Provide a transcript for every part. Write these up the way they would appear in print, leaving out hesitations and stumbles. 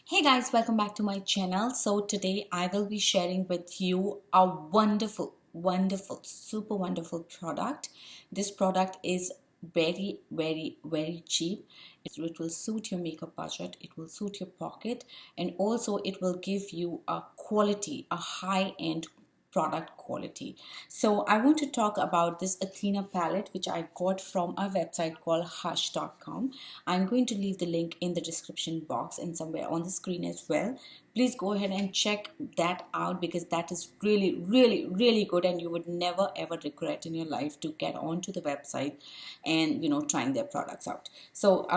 Hey guys, welcome back to my channel. So today I will be sharing with you a wonderful, super wonderful product. This product is very cheap. It will suit your makeup budget, it will suit your pocket, and also it will give you a high-end product quality. So I want to talk about this Athena palette, which I got from a website called hush.com. I'm going to leave the link in the description box and somewhere on the screen as well. Please go ahead and check that out because that is really good, and you would never ever regret in your life to get onto the website and trying their products out. So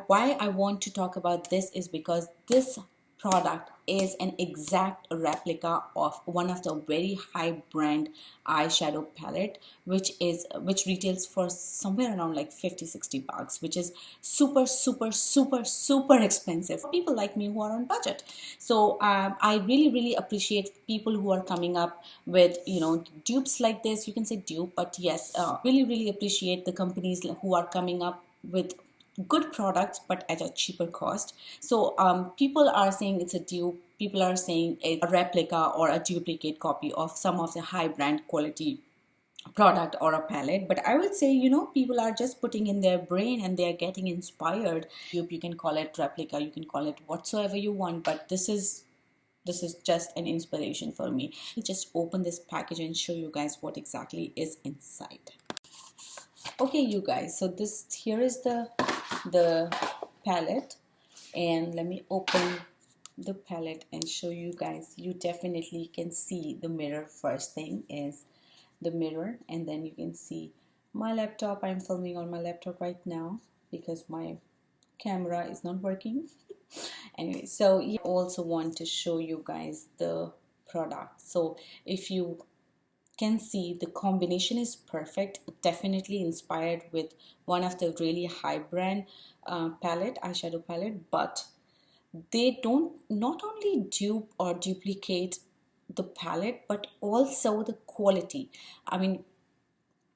why I want to talk about this is because this product is an exact replica of one of the very high brand eyeshadow palette, which retails for somewhere around like 50-60 bucks, which is super expensive for people like me who are on budget. So I really appreciate people who are coming up with dupes like this. You can say dupe, but yes, really appreciate the companies who are coming up with good products but at a cheaper cost. So people are saying it's a dupe, people are saying it's a replica or a duplicate copy of some of the high brand quality product or a palette. But I would say people are just putting in their brain and they are getting inspired. You can call it replica, you can call it whatsoever you want, but this is just an inspiration for me. I'll just open this package and show you guys what exactly is inside. Okay, you guys, so this here is the palette, and let me open the palette and show you guys. You definitely can see the mirror. First thing is the mirror, and then you can see my laptop. I'm filming on my laptop right now because my camera is not working. Anyway, so you also want to show you guys the product. So if you can see, the combination is perfect, definitely inspired with one of the really high brand eyeshadow palette, but they don't not only dupe or duplicate the palette but also the quality. I mean,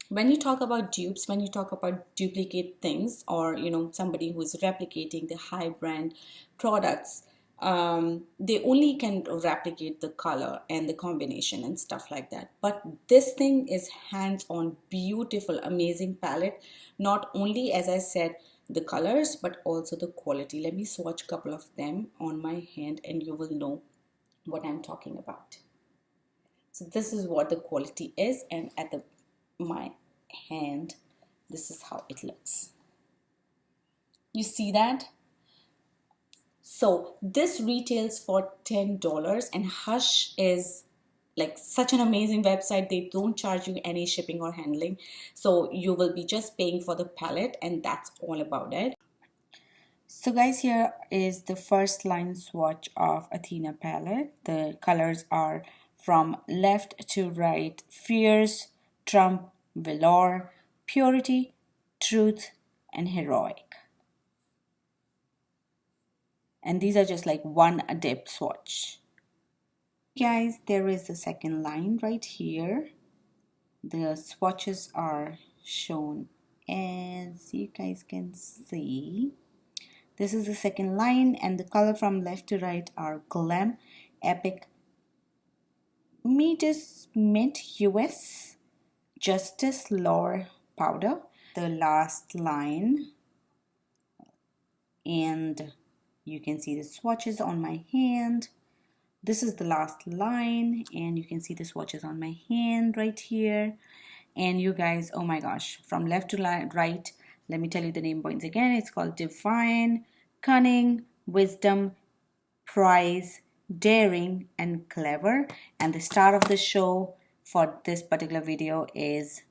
when you talk about dupes, when you talk about duplicate things, or somebody who is replicating the high brand products, they only can replicate the color and the combination and stuff like that. But this thing is hands-on, beautiful, amazing palette. Not only, as I said, the colors but also the quality. Let me swatch a couple of them on my hand and you will know what I'm talking about. So this is what the quality is, and at my hand, this is how it looks. You see that? So this retails for $10, and Hush is like such an amazing website. They don't charge you any shipping or handling, so you will be just paying for the palette, and that's all about it. So guys, here is the first line swatch of Athena palette. The colors are from left to right: fierce, trump, velour, purity, truth, and heroic. And these are just like one dip swatch. Guys, there is the second line right here. The swatches are shown as you guys can see. This is the second line, and the color from left to right are Glam, Epic, Mint US, Justice, Lore, Powder. The last line, and you can see the swatches on my hand. This is the last line, and you can see the swatches on my hand right here. And you guys, oh my gosh, from left to right, let me tell you the name points again. It's called Divine, Cunning, Wisdom, Prize, Daring, and Clever. And the star of the show for this particular video is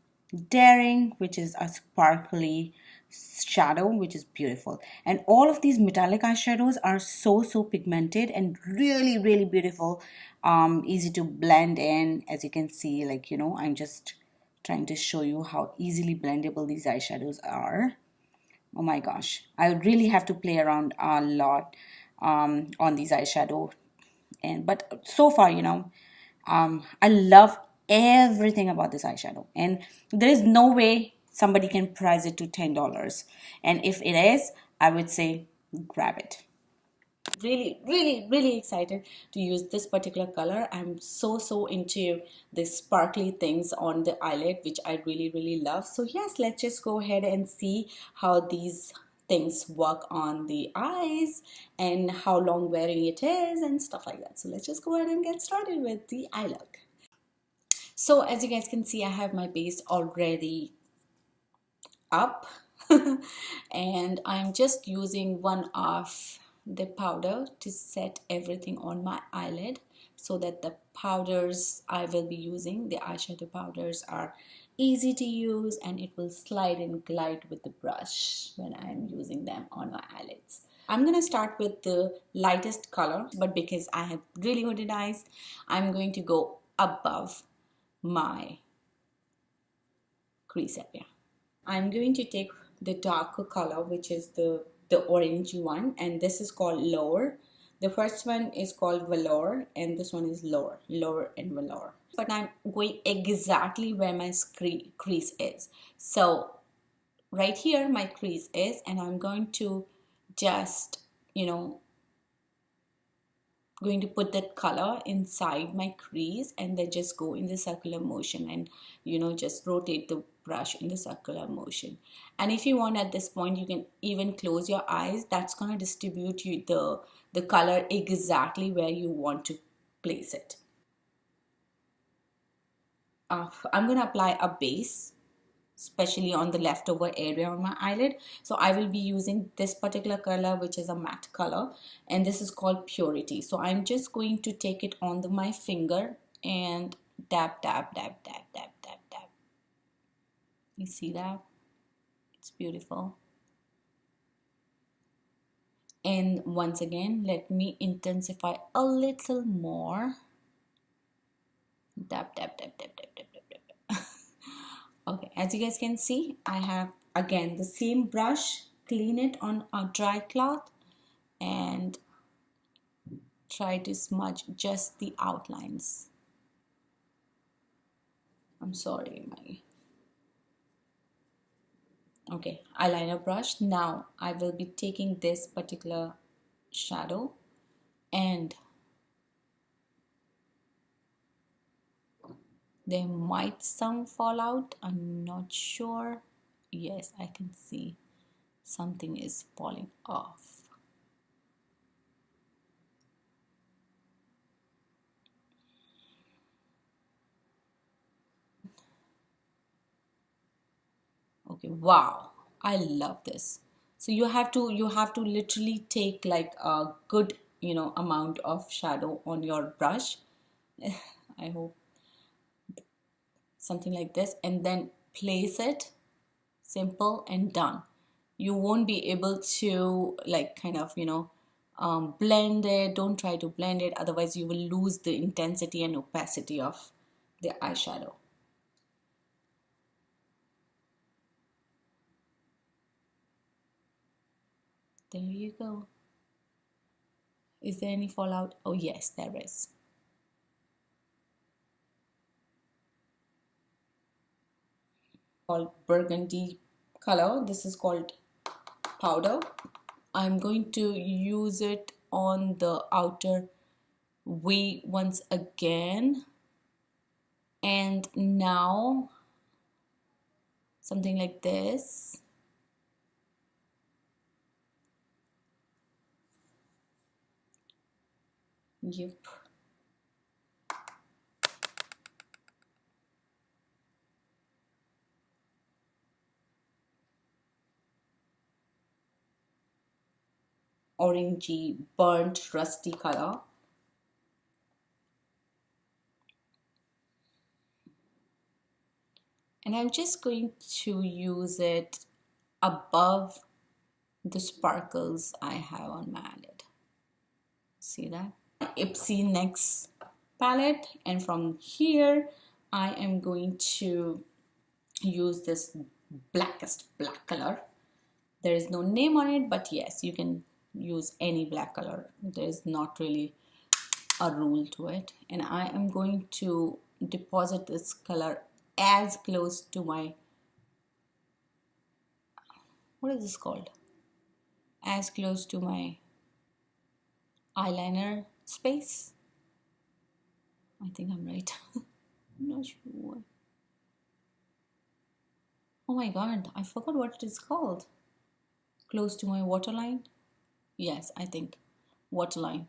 Daring, which is a sparkly shadow, which is beautiful. And all of these metallic eyeshadows are so pigmented and really beautiful, easy to blend in. As you can see, like I'm just trying to show you how easily blendable these eyeshadows are. Oh my gosh, I really have to play around a lot on these eyeshadow, but so far I love everything about this eyeshadow, and there is no way somebody can price it to $10. And if it is, I would say grab it. really excited to use this particular color. I'm so into the sparkly things on the eyelid, which I really love. So yes, let's just go ahead and see how these things work on the eyes and how long wearing it is and stuff like that. So let's just go ahead and get started with the eye look. So as you guys can see, I have my base already up and I'm just using one of the powder to set everything on my eyelid, so that the powders I will be using, the eyeshadow powders, are easy to use and it will slide and glide with the brush when I'm using them on my eyelids. I'm gonna start with the lightest color, but because I have really hooded eyes, I'm going to go above my crease area. I'm going to take the darker color, which is the orangey one, and this is called lower. The first one is called velour and this one is lower and velour. But I'm going exactly where my crease is. So right here my crease is, and I'm going to just, going to put that color inside my crease and then just go in the circular motion and just rotate the brush in the circular motion. And if you want, at this point you can even close your eyes. That's going to distribute you the color exactly where you want to place it. I'm going to apply a base, especially on the leftover area on my eyelid. So I will be using this particular color, which is a matte color, and this is called Purity. So I'm just going to take it on my finger and dab. You see that? It's beautiful. And once again, let me intensify a little more. Dab. Okay, as you guys can see, I have again the same brush, clean it on a dry cloth and try to smudge just the outlines. I'm sorry, okay, eyeliner brush. Now I will be taking this particular shadow and there might some fall out. I'm not sure. Yes, I can see something is falling off. Okay, wow, I love this. So you have to literally take like a good amount of shadow on your brush. I hope something like this, and then place it. Simple and done. You won't be able to like kind of blend it. Don't try to blend it, otherwise you will lose the intensity and opacity of the eyeshadow. There you go. Is there any fallout? Oh yes, there is. Called burgundy color. This is called powder. I'm going to use it on the outer V once again, and now something like this. Yep. Orangey, burnt, rusty color. And I'm just going to use it above the sparkles I have on my eyelid. See that? Informational palette, and from here I am going to use this blackest black color. There is no name on it, but yes, you can use any black color. There is not really a rule to it, and I am going to deposit this color as close to my, what is this called, as close to my eyeliner space. I think I'm right. I'm not sure. Oh my god, I forgot what it is called. Close to my waterline. Yes, I think waterline.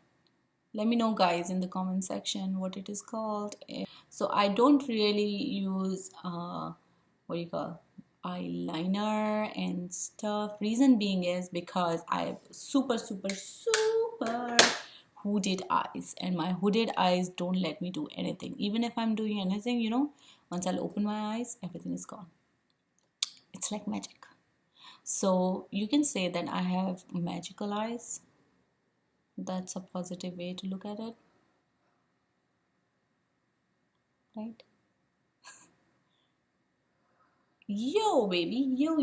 Let me know guys in the comment section what it is called. So I don't really use what do you call eyeliner and stuff. Reason being is because I have super hooded eyes, and my hooded eyes don't let me do anything. Even if I'm doing anything, you know, once I'll open my eyes, everything is gone. It's like magic. So you can say that I have magical eyes. That's a positive way to look at it, right? Yo, baby. Yo.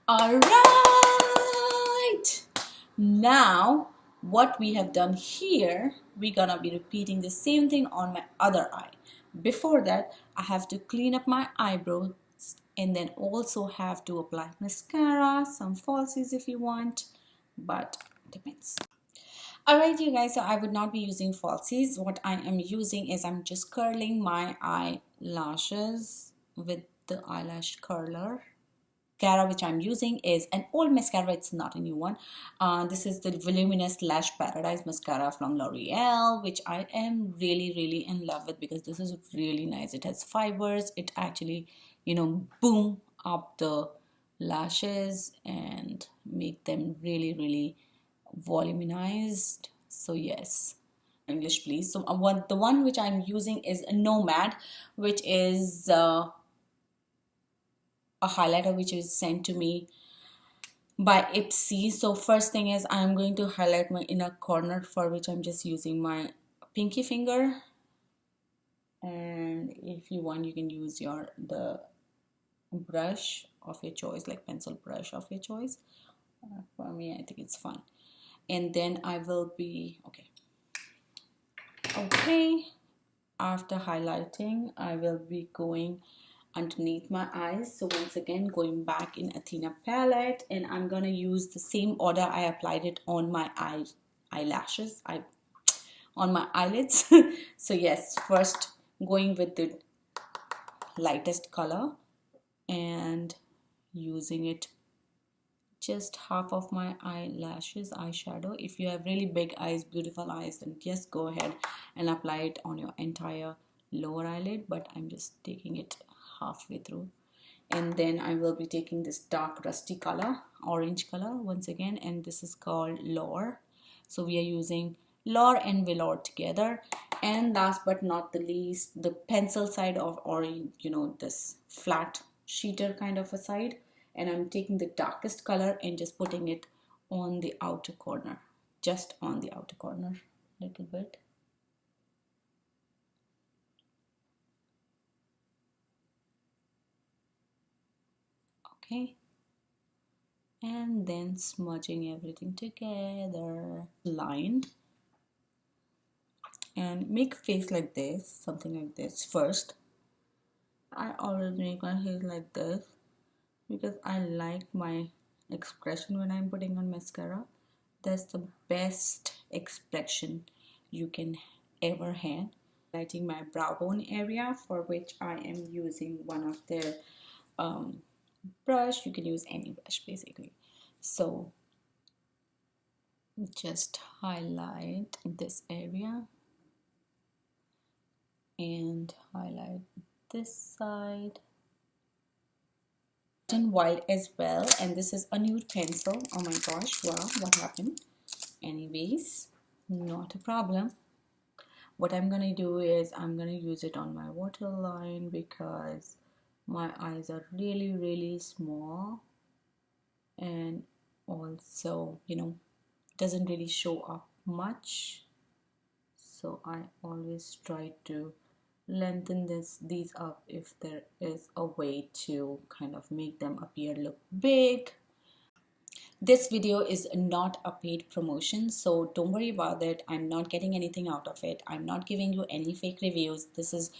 All right. Now, what we have done here, we're gonna be repeating the same thing on my other eye. Before that, I have to clean up my eyebrows and then also have to apply mascara, some falsies if you want, but depends. Alright you guys, so I would not be using falsies. What I am using is I'm just curling my eyelashes with the eyelash curler. Mascara which I'm using is an old mascara, it's not a new one. This is the Voluminous Lash Paradise mascara from L'Oreal, which I am really in love with because this is really nice. It has fibers, it actually, you know, boom up the lashes and make them really voluminized. So yes, English please. So the one which I'm using is a Nomad, which is a highlighter which is sent to me by Ipsy. So first thing is I'm going to highlight my inner corner, for which I'm just using my pinky finger, and if you want you can use the brush of your choice, like pencil brush of your choice. For me, I think it's fun. And then I will be okay, after highlighting I will be going underneath my eyes. So once again, going back in Athena palette, and I'm gonna use the same order I applied it on my eyelashes, on my eyelids. So yes, first going with the lightest color and using it just half of my eyelashes eyeshadow. If you have really big eyes, beautiful eyes, then just go ahead and apply it on your entire lower eyelid, but I'm just taking it halfway through. And then I will be taking this dark rusty color, orange color once again, and this is called Lore. So we are using Lore and Velour together. And last but not the least, the pencil side of orange, you know, this flat sheeter kind of a side, and I'm taking the darkest color and just putting it on the outer corner, just on the outer corner a little bit. Okay, and then smudging everything together. Line and make a face like this, something like this. First, I always make my face like this because I like my expression when I'm putting on mascara. That's the best expression you can ever have. Highlighting my brow bone area, for which I am using one of the brush. You can use any brush basically. So just highlight this area and highlight this side in white as well. And this is a nude pencil. Oh my gosh, wow, what happened? Anyways, not a problem. What I'm gonna do is I'm gonna use it on my waterline because my eyes are really small, and also, you know, doesn't really show up much. So I always try to lengthen these up if there is a way to kind of make them appear look big. This video is not a paid promotion, so don't worry about it. I'm not getting anything out of it. I'm not giving you any fake reviews. This is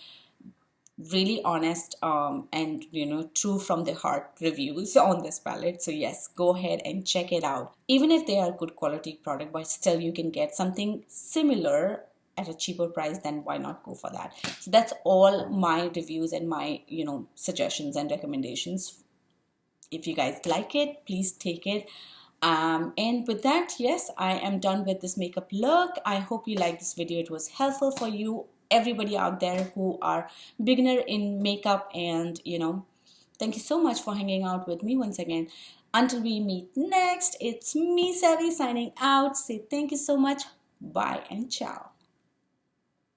really honest and true from the heart reviews on this palette. So yes, go ahead and check it out. Even if they are good quality product, but still you can get something similar at a cheaper price, then why not go for that? So that's all my reviews and my suggestions and recommendations. If you guys like it, please take it. And with that, yes, I am done with this makeup look. I hope you liked this video. It was helpful for you, everybody out there who are beginner in makeup. And thank you so much for hanging out with me once again. Until we meet next, it's me, Savvy, signing out. Say thank you so much. Bye and ciao.